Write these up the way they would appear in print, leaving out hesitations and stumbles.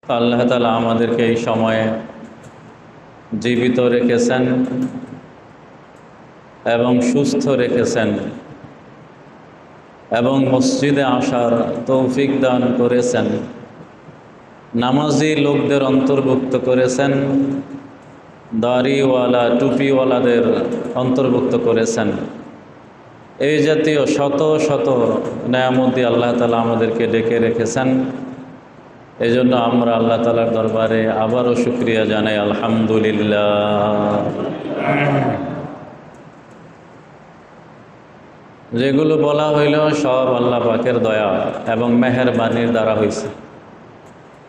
তো আল্লাহ তাআলা আমাদেরকে এই সময়ে জীবিত রেখেছেন এবং সুস্থ রেখেছেন এবং মসজিদে আসার তৌফিক দান করেছেন, নামাজি লোকদের অন্তর্ভুক্ত করেছেন, দাড়িওয়ালা টুপিওয়ালাদের অন্তর্ভুক্ত করেছেন। এই জাতীয় শত শত নেয়ামত দিয়ে আল্লাহ তাআলা আমাদেরকে ডেকে রেখেছেন। এই জন্য আমরা আল্লাহ তাআলার দরবারে আবারও শুকরিয়া জানাই, আলহামদুলিল্লাহ। যেগুলো বলা হইল সব আল্লাহ পাকের দয়া এবং মেহেরবানির দ্বারা হয়েছে।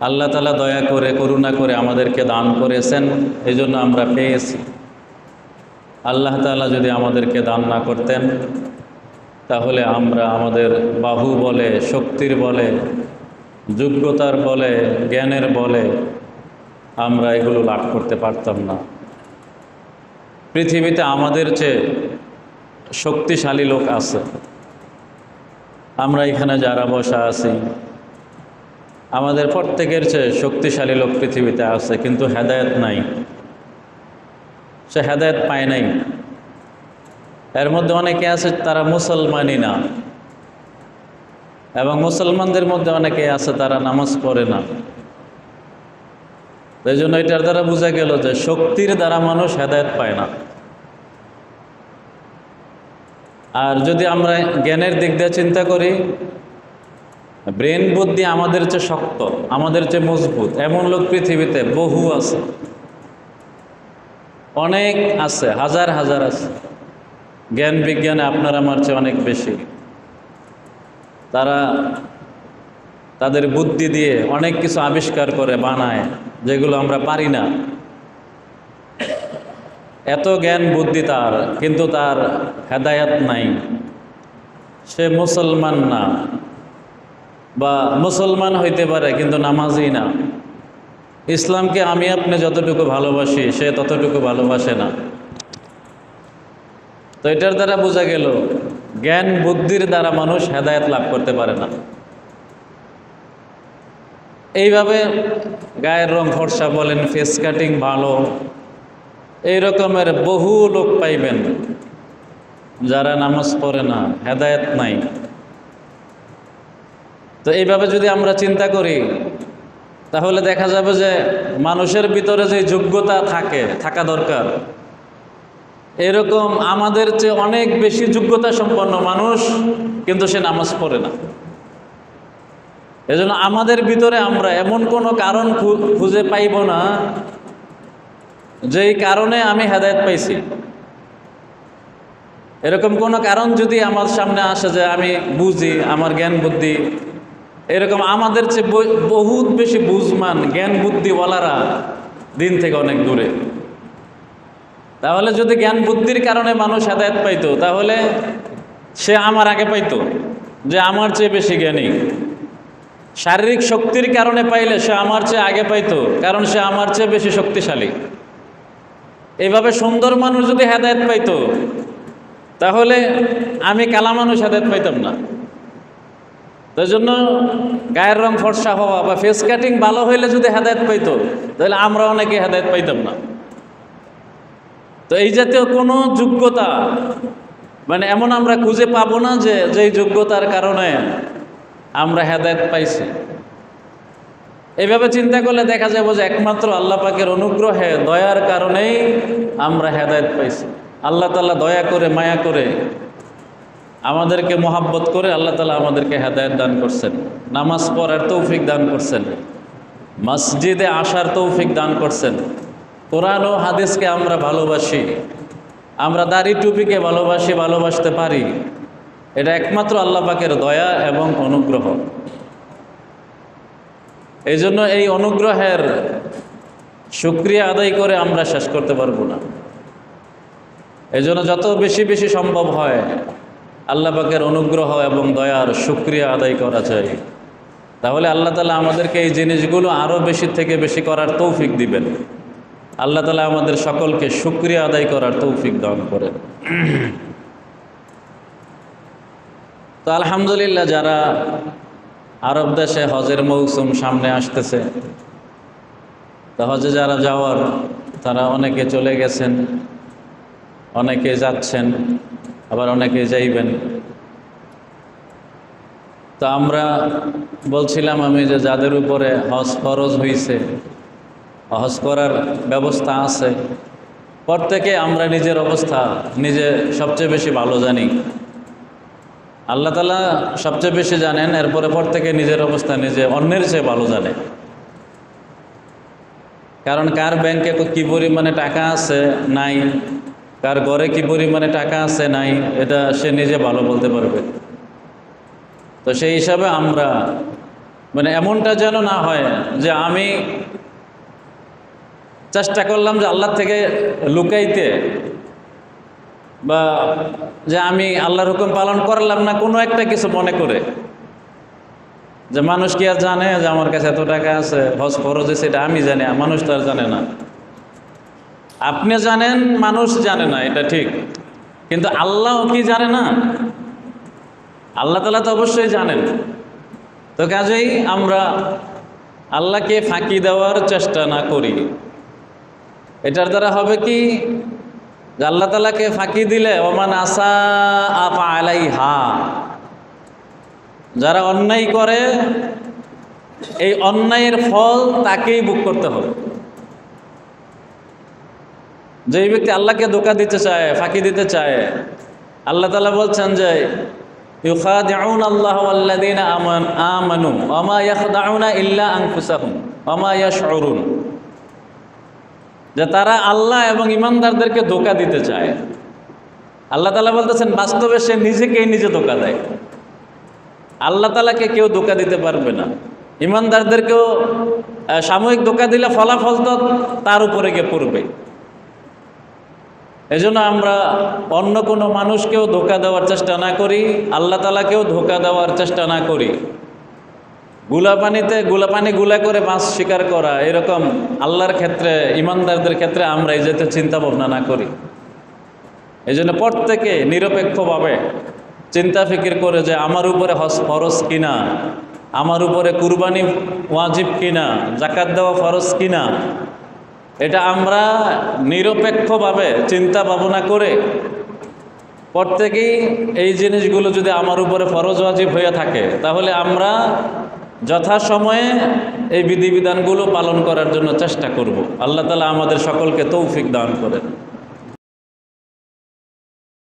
আল্লাহ তাআলা দয়া করে করুণা করে আমাদেরকে দান করেছেন, এই জন্য আমরা পেয়েছি। আল্লাহ তাআলা যদি আমাদেরকে দান না করতেন তাহলে আমরা আমাদের বাহু বলে, শক্তির বলে, যোগ্যতার বলে, জ্ঞানের বলে আমরা এগুলো লাভ করতে পারতাম না। পৃথিবীতে আমাদের চেয়ে শক্তিশালী লোক আছে। আমরা এখানে যারা বসা আছি আমাদের প্রত্যেকের চেয়ে শক্তিশালী লোক পৃথিবীতে আছে, কিন্তু হেদায়েত নাই। সে হেদায়েত পায় নাই। এর মধ্যে অনেকে আছে তারা মুসলমানই না, এবং মুসলমানদের মধ্যে অনেকে আছে তারা নামাজ পড়ে না। এই জন্য এটার দ্বারা বোঝা গেল যে শক্তির দ্বারা মানুষ হেদায়েত পায় না। আর যদি আমরা জ্ঞানের দিক দিয়ে চিন্তা করি, ব্রেন বুদ্ধি আমাদের চেয়ে শক্ত, আমাদের চেয়ে মজবুত এমন লোক পৃথিবীতে বহু আছে, অনেক আছে, হাজার হাজার আছে। জ্ঞান বিজ্ঞানে আপনার আমার চেয়ে অনেক বেশি। তারা তাদের বুদ্ধি দিয়ে অনেক কিছু আবিষ্কার করে বানায় যেগুলো আমরা পারি না। এত জ্ঞান বুদ্ধি তার, কিন্তু তার হেদায়েত নাই। সে মুসলমান না, বা মুসলমান হইতে পারে কিন্তু নামাজি না। ইসলামকে আমি আপনি যতটুকু ভালোবাসি সে ততটুকু ভালোবাসে না। তো এটার দ্বারা বোঝা গেল জ্ঞান বুদ্ধির দ্বারা মানুষ হেদায়েত লাভ করতে পারে না। এইভাবে গায়ের রং ফর্সা বলেন, ফেস কাটিং ভালো, এই রকমের বহু লোক পাইবেন যারা নামাজ পড়ে না, হেদায়েত নাই। তো এইভাবে যদি আমরা চিন্তা করি তাহলে দেখা যাবে যে মানুষের ভিতরে যে যোগ্যতা থাকা দরকার, এরকম আমাদের চেয়ে অনেক বেশি যোগ্যতা সম্পন্ন মানুষ, কিন্তু সে নামাজ পড়ে না। এজন্য আমাদের ভিতরে আমরা এমন কোনো কারণ খুঁজে পাইব না যেই কারণে আমি হেদায়েত পাইছি। এরকম কোনো কারণ যদি আমার সামনে আসে যে আমি বুঝি, আমার জ্ঞান বুদ্ধি, এরকম আমাদের চেয়ে বহুত বেশি বুঝমান জ্ঞান বুদ্ধিওয়ালারা দিন থেকে অনেক দূরে। তাহলে যদি জ্ঞান বুদ্ধির কারণে মানুষ হেদায়েত পাইতো তাহলে সে আমার আগে পাইতো, যে আমার চেয়ে বেশি জ্ঞানী। শারীরিক শক্তির কারণে পাইলে সে আমার চেয়ে আগে পাইতো, কারণ সে আমার চেয়ে বেশি শক্তিশালী। এইভাবে সুন্দর মানুষ যদি হেদায়েত পাইতো তাহলে আমি কালা মানুষ হেদায়েত পাইতাম না। তাই জন্য গায়ের রং ফর্সা হওয়া বা ফেস কাটিং ভালো হইলে যদি হেদায়েত পাইতো তাহলে আমরা অনেকে হেদায়েত পাইতাম না। তো এই জাতীয় কোনো যোগ্যতা মানে এমন আমরা খুঁজে পাবো না যে যেই যোগ্যতার কারণে আমরা হেদায়েত পাইছি। এইভাবে চিন্তা করলে দেখা যাবে যে একমাত্র আল্লাহ পাকের অনুগ্রহে, দয়ার কারণেই আমরা হেদায়েত পাইছি। আল্লাহ তাআলা দয়া করে, মায়া করে, আমাদেরকে মোহাব্বত করে আল্লাহ তাআলা আমাদেরকে হেদায়েত দান করছেন, নামাজ পড়ার তৌফিক দান করছেন, মসজিদে আসার তৌফিক দান করছেন। কোরআন ও হাদিসকে আমরা ভালোবাসি, আমরা দাড়ি টুপিকে ভালোবাসি, ভালোবাসতে পারি, এটা একমাত্র আল্লাহ পাকের দয়া এবং অনুগ্রহ। এই জন্য এই অনুগ্রহের শুকরিয়া আদায় করে আমরা শেষ করতে পারবো না। এই জন্য যত বেশি বেশি সম্ভব হয় আল্লাহ পাকের অনুগ্রহ এবং দয়ার শুকরিয়া আদায় করা চাই। তাহলে আল্লাহ তাআলা আমাদেরকে এই জিনিসগুলো আরও বেশি থেকে বেশি করার তৌফিক দিবেন। আল্লাহ তাআলা আমাদের সকলকে শুকরিয়া আদায় করার তৌফিক দান করেন। তো আলহামদুলিল্লাহ, যারা আরব দেশে হজের মৌসুম সামনে আসতেছে, তা হজে যারা যাওয়ার তারা অনেকে চলে গেছেন, অনেকে যাচ্ছেন, আবার অনেকে যাইবেন। তো আমরা বলছিলাম আমি যে যাদের উপরে হজ ফরজ হয়েছে, হজ করার ব্যবস্থা আছে, প্রত্যেকে আমরা নিজের অবস্থা নিজে সবচেয়ে বেশি ভালো জানি। আল্লাহ তাআলা সবচেয়ে বেশি জানেন, এরপরে প্রত্যেকে নিজের অবস্থা নিজে অন্যের চেয়ে ভালো জানে। কারণ কার ব্যাংকে কি পরিমাণে টাকা আছে নাই, কার ঘরে কি পরিমাণে টাকা আছে নাই, এটা সে নিজে ভালো বলতে পারবে। তো সেই হিসাবে আমরা এমনটা যেন না হয় যে আমি চেষ্টা করলাম যে আল্লাহ থেকে লুকাইতে, বা যে আমি আল্লাহর হুকুম পালন করলাম না কোনো একটা কিছু মনে করে, যে মানুষ কি আর জানে যে আমার কাছে এত টাকা আছে, হজ ফরজ, সেটা আমি জানি, মানুষ তো আর জানে না। আপনি জানেন, মানুষ জানে না, এটা ঠিক, কিন্তু আল্লাহ কি জানে না? আল্লাহ তাআলা তো অবশ্যই জানেন। তো কাজেই আমরা আল্লাহকে ফাঁকি দেওয়ার চেষ্টা না করি। এটার দ্বারা হবে কি, যে আল্লাহ তাআলাকে ফাঁকি দিলে ওমান আসা আফা আলাইহা, যারা অন্যায় করে এই অন্যায়ের ফল তাকেই ভোগ করতে হবে। যে ব্যক্তি আল্লাহকে ধোঁকা দিতে চায়, ফাঁকি দিতে চায়, আল্লাহ তাআলা বলছেন যে ইউখাদিউন আল্লাহ ওয়াল্লাযীনা আমানু ওয়া মা ইয়াখদাউনা ইল্লা আনফুসাহুম ওয়া মা ইয়াশউরুন, যে তারা আল্লাহ এবং ইমানদারদেরকে ধোঁকা দিতে চায়। আল্লাহ তাআলা বলতেছেন বাস্তবে সে নিজেকেই নিজে ধোঁকা দেয়। আল্লাহ তাআলাকে কেউ ধোঁকা দিতে পারবে না। ইমানদারদেরকেও সাময়িক ধোঁকা দিলে ফলাফল তো তার উপরে গিয়ে পড়বে। এজন্য আমরা অন্য কোনো মানুষকেও ধোঁকা দেওয়ার চেষ্টা না করি, আল্লাহ তাআলাকেও ধোঁকা দেওয়ার চেষ্টা না করি। পানি গুলা করে মাছ শিকার করা, এরকম আল্লাহর ক্ষেত্রে, ইমানদারদের ক্ষেত্রে আমরা এই জাতীয় চিন্তা ভাবনা না করি। এই জন্য প্রত্যেকে নিরপেক্ষভাবে চিন্তা ফিকির করে যে আমার উপরে হজ ফরজ কিনা, আমার উপরে কুরবানি ওয়াজিব কিনা, যাকাত দেওয়া ফরজ কিনা, এটা আমরা নিরপেক্ষভাবে চিন্তা ভাবনা করে প্রত্যেকেই এই জিনিসগুলো যদি আমার উপরে ফরজ ওয়াজিব হয়ে থাকে, তাহলে আমরা যথাসময়ে এই বিধিবিধানগুলো পালন করার জন্য চেষ্টা করব। আল্লাহ তাআলা আমাদের সকলকে তৌফিক দান করেন।